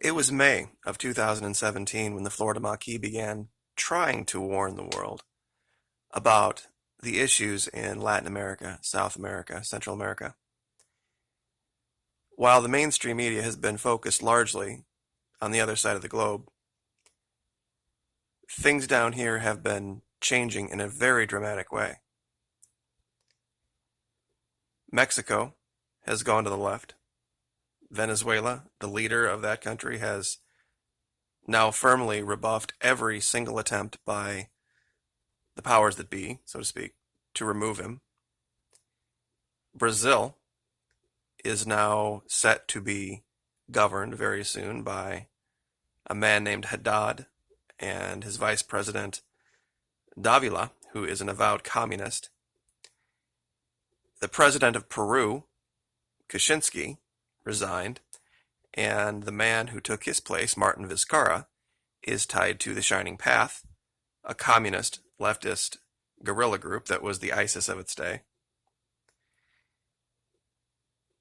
It was May of 2017 when the Florida Maquis began trying to warn the world about the issues in Latin America, South America, Central America. While the mainstream media has been focused largely on the other side of the globe, things down here have been changing in a very dramatic way. Mexico has gone to the left. Venezuela, the leader of that country, has now firmly rebuffed every single attempt by the powers that be, so to speak, to remove him. Brazil is now set to be governed very soon by a man named Haddad and his vice president Davila, who is an avowed communist. The president of Peru, Kaczynski, resigned, and the man who took his place, Martin Vizcarra, is tied to the Shining Path, a communist, leftist guerrilla group that was the ISIS of its day.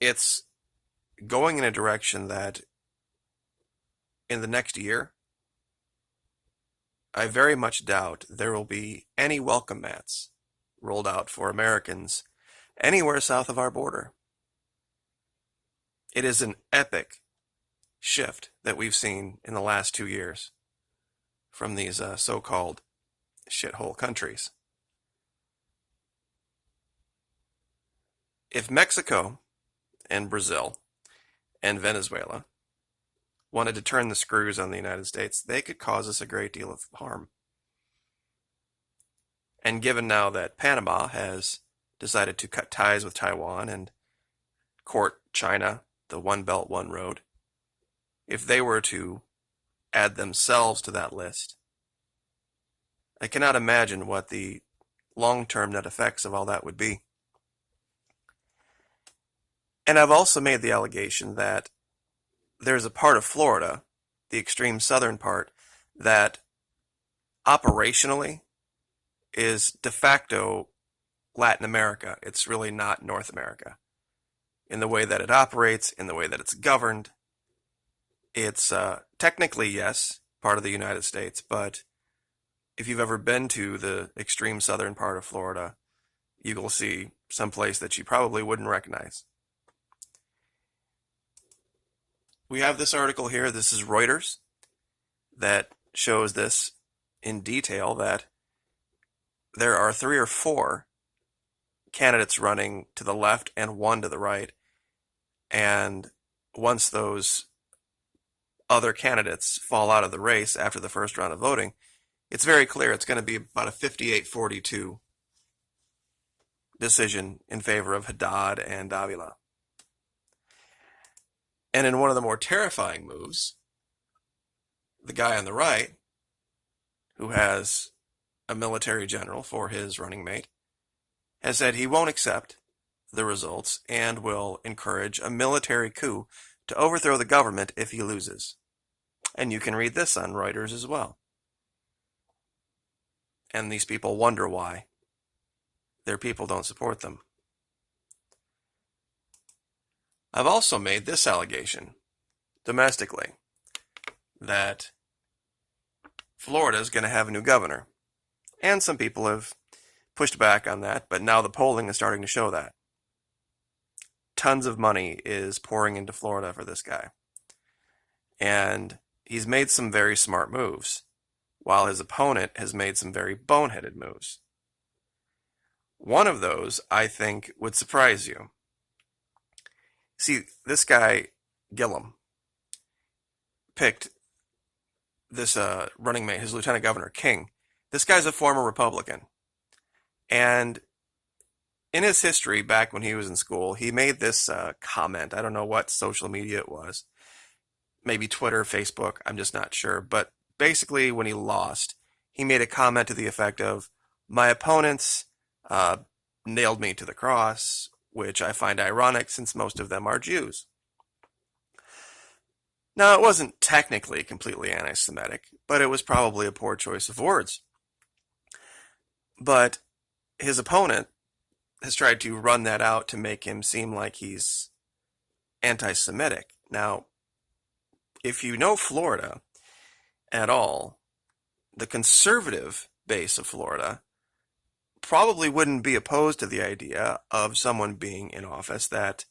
It's going in a direction that in the next year, I very much doubt there will be any welcome mats rolled out for Americans anywhere south of our border. It is an epic shift that we've seen in the last 2 years from these so-called shithole countries. If Mexico and Brazil and Venezuela wanted to turn the screws on the United States, they could cause us a great deal of harm. And given now that Panama has decided to cut ties with Taiwan and court China, the One Belt, One Road, if they were to add themselves to that list, I cannot imagine what the long-term net effects of all that would be. And I've also made the allegation that there's a part of Florida, the extreme southern part, that operationally is de facto Latin America. It's really not North America. In the way that it operates, in the way that it's governed, it's technically, yes, part of the United States, but if you've ever been to the extreme southern part of Florida, you will see someplace that you probably wouldn't recognize. We have this article here, this is Reuters, that shows this in detail, that there are 3 or 4 candidates running to the left and 1 to the right. And once those other candidates fall out of the race after the first round of voting, it's very clear it's going to be about a 58-42 decision in favor of Haddad and Davila. And in one of the more terrifying moves, the guy on the right, who has a military general for his running mate, has said he won't accept the results and will encourage a military coup to overthrow the government if he loses. And you can read this on Reuters as well. And these people wonder why their people don't support them. I've also made this allegation domestically, that Florida is going to have a new governor. And some people have pushed back on that, but now the polling is starting to show that. Tons of money is pouring into Florida for this guy. And he's made some very smart moves, while his opponent has made some very boneheaded moves. One of those, I think, would surprise you. See, this guy, Gillum, picked this running mate, his Lieutenant Governor, King. This guy's a former Republican. And in his history, back when he was in school, he made this comment. I don't know what social media it was. Maybe Twitter, Facebook, I'm just not sure. But basically, when he lost, he made a comment to the effect of, "My opponents nailed me to the cross," which I find ironic since most of them are Jews. Now, it wasn't technically completely anti-Semitic, but it was probably a poor choice of words. But his opponent has tried to run that out to make him seem like he's anti-Semitic. Now, if you know Florida at all, the conservative base of Florida probably wouldn't be opposed to the idea of someone being in office that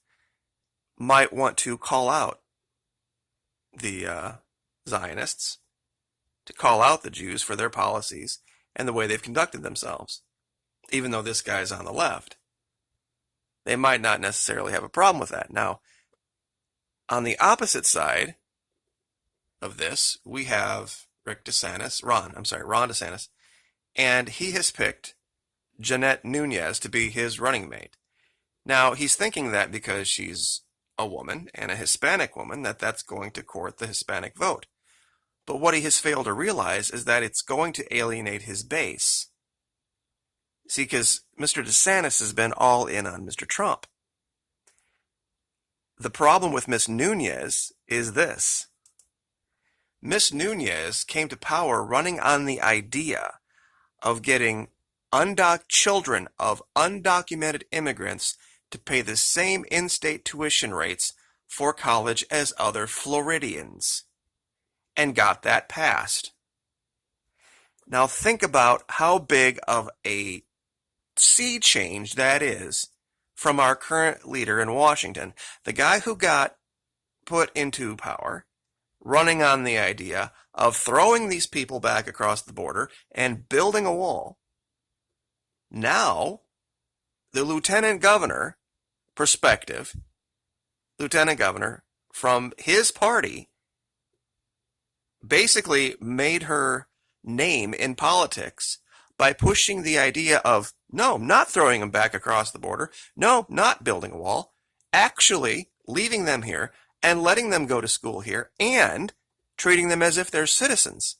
might want to call out the Zionists, to call out the Jews for their policies and the way they've conducted themselves. Even though this guy's on the left, they might not necessarily have a problem with that. Now, on the opposite side of this, we have Ron DeSantis, and he has picked Jeanette Nunez to be his running mate. Now, he's thinking that because she's a woman and a Hispanic woman, that's going to court the Hispanic vote. But what he has failed to realize is that it's going to alienate his base. See, because Mr. DeSantis has been all in on Mr. Trump. The problem with Miss Nunez is this. Miss Nunez came to power running on the idea of getting children of undocumented immigrants to pay the same in-state tuition rates for college as other Floridians, and got that passed. Now think about how big of a sea change that is from our current leader in Washington, the guy who got put into power running on the idea of throwing these people back across the border and building a wall. Now, the lieutenant governor from his party basically made her name in politics by pushing the idea of, no, not throwing them back across the border, no, not building a wall, actually leaving them here and letting them go to school here and treating them as if they're citizens.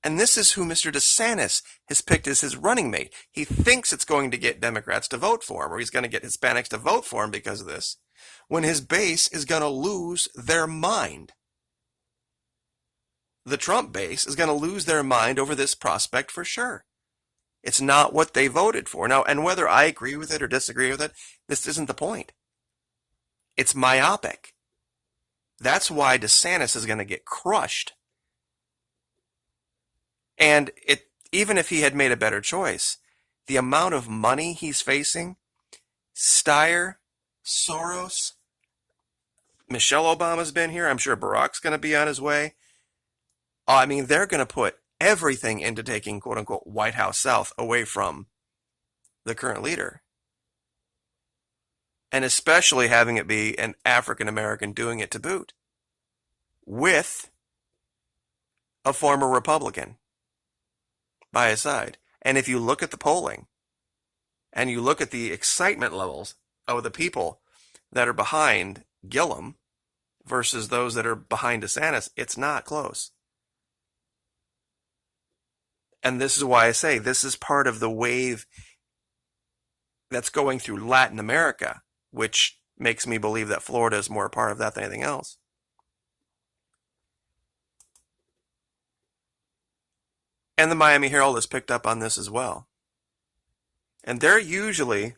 And this is who Mr. DeSantis has picked as his running mate. He thinks it's going to get Democrats to vote for him, or he's going to get Hispanics to vote for him because of this, when his base is going to lose their mind. The Trump base is going to lose their mind over this prospect for sure. It's not what they voted for. Now, and whether I agree with it or disagree with it, this isn't the point. It's myopic. That's why DeSantis is going to get crushed. And even if he had made a better choice, the amount of money he's facing, Steyer, Soros, Michelle Obama's been here. I'm sure Barack's going to be on his way. I mean, they're going to put everything into taking, quote unquote, White House South away from the current leader. And especially having it be an African American doing it to boot, with a former Republican by his side. And if you look at the polling and you look at the excitement levels of the people that are behind Gillum versus those that are behind DeSantis, it's not close. And this is why I say this is part of the wave that's going through Latin America, which makes me believe that Florida is more a part of that than anything else. And the Miami Herald has picked up on this as well. And they're usually,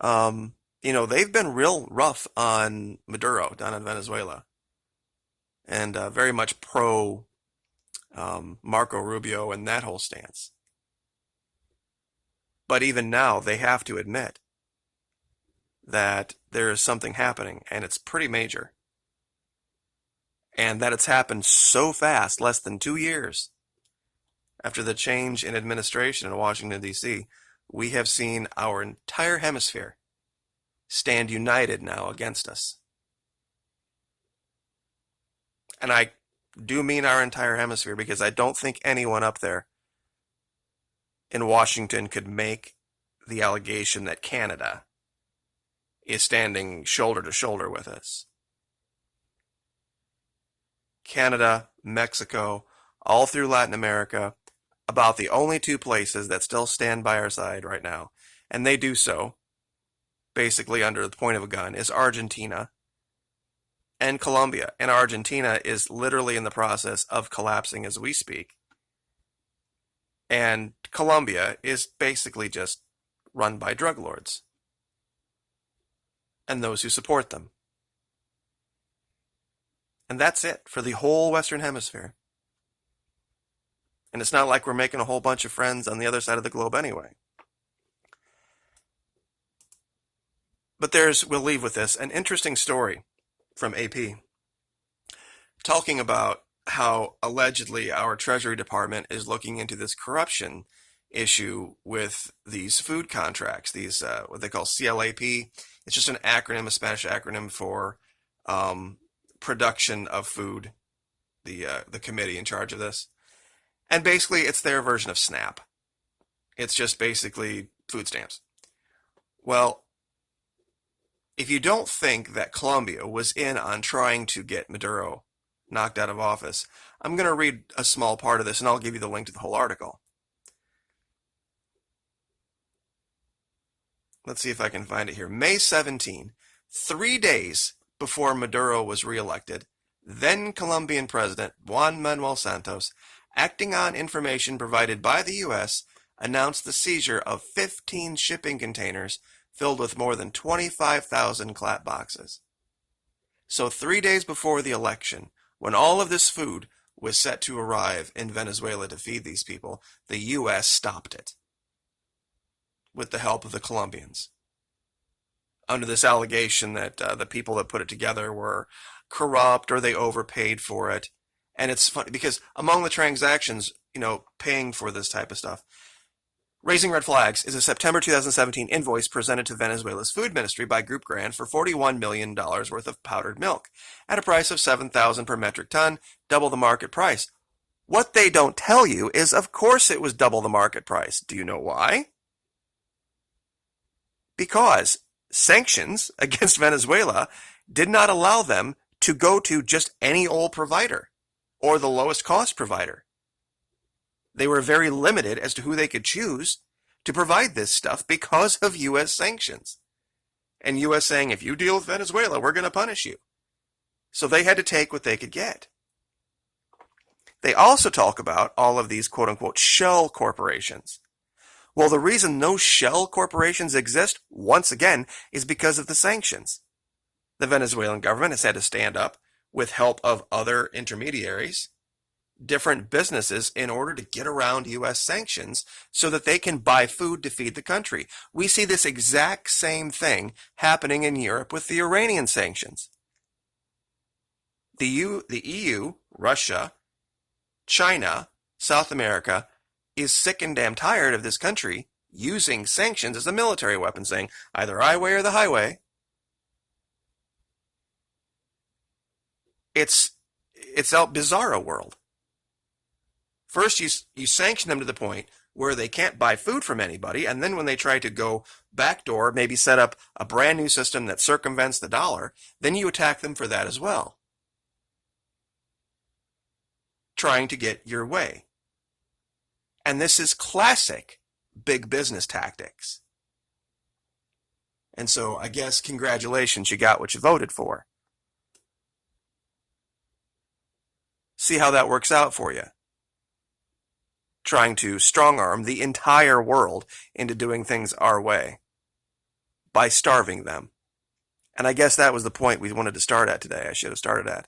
they've been real rough on Maduro down in Venezuela. And very much pro Marco Rubio and that whole stance. But even now, they have to admit that there is something happening, and it's pretty major. And that it's happened so fast, less than 2 years after the change in administration in Washington, D.C., we have seen our entire hemisphere stand united now against us. And I do mean our entire hemisphere, because I don't think anyone up there in Washington could make the allegation that Canada is standing shoulder to shoulder with us. Canada, Mexico, all through Latin America, about the only two places that still stand by our side right now, and they do so basically under the point of a gun, is Argentina and Colombia. And Argentina is literally in the process of collapsing as we speak. And Colombia is basically just run by drug lords and those who support them. And that's it for the whole Western Hemisphere. And it's not like we're making a whole bunch of friends on the other side of the globe anyway. But we'll leave with this, an interesting story from AP talking about how allegedly our Treasury Department is looking into this corruption issue with these food contracts, these what they call CLAP. It's just an acronym, a Spanish acronym for production of food, the committee in charge of this. And basically, it's their version of SNAP. It's just basically food stamps. Well, if you don't think that Colombia was in on trying to get Maduro knocked out of office, I'm going to read a small part of this, and I'll give you the link to the whole article. Let's see if I can find it here. May 17, 3 days before Maduro was reelected, then Colombian President Juan Manuel Santos, acting on information provided by the U.S., announced the seizure of 15 shipping containers filled with more than 25,000 clap boxes. So 3 days before the election, when all of this food was set to arrive in Venezuela to feed these people, the U.S. stopped it with the help of the Colombians, under this allegation that the people that put it together were corrupt or they overpaid for it. And it's funny because among the transactions, paying for this type of stuff, raising red flags is a September 2017 invoice presented to Venezuela's food ministry by Group Grand for $41 million worth of powdered milk at a price of $7,000 per metric ton, double the market price. What they don't tell you is, of course, it was double the market price. Do you know why? Because sanctions against Venezuela did not allow them to go to just any old provider or the lowest cost provider. They were very limited as to who they could choose to provide this stuff because of U.S. sanctions. And U.S. saying, if you deal with Venezuela, we're going to punish you. So they had to take what they could get. They also talk about all of these quote-unquote shell corporations. Well, the reason no shell corporations exist, once again, is because of the sanctions. The Venezuelan government has had to stand up with help of other intermediaries, different businesses, in order to get around U.S. sanctions so that they can buy food to feed the country. We see this exact same thing happening in Europe with the Iranian sanctions. The EU, Russia, China, South America is sick and damn tired of this country using sanctions as a military weapon, saying either our way or the highway. It's a bizarro world. First, you sanction them to the point where they can't buy food from anybody, and then when they try to go backdoor, maybe set up a brand new system that circumvents the dollar, then you attack them for that as well. Trying to get your way. And this is classic big business tactics. And so I guess congratulations, you got what you voted for. See how that works out for you. Trying to strong-arm the entire world into doing things our way by starving them. And I guess that was the point we wanted to start at today. I should have started at.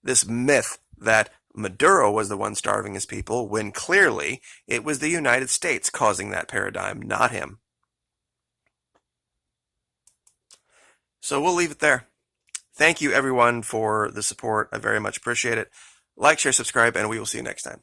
This myth that Maduro was the one starving his people, when clearly it was the United States causing that paradigm, not him. So we'll leave it there. Thank you, everyone, for the support. I very much appreciate it. Like, share, subscribe, and we will see you next time.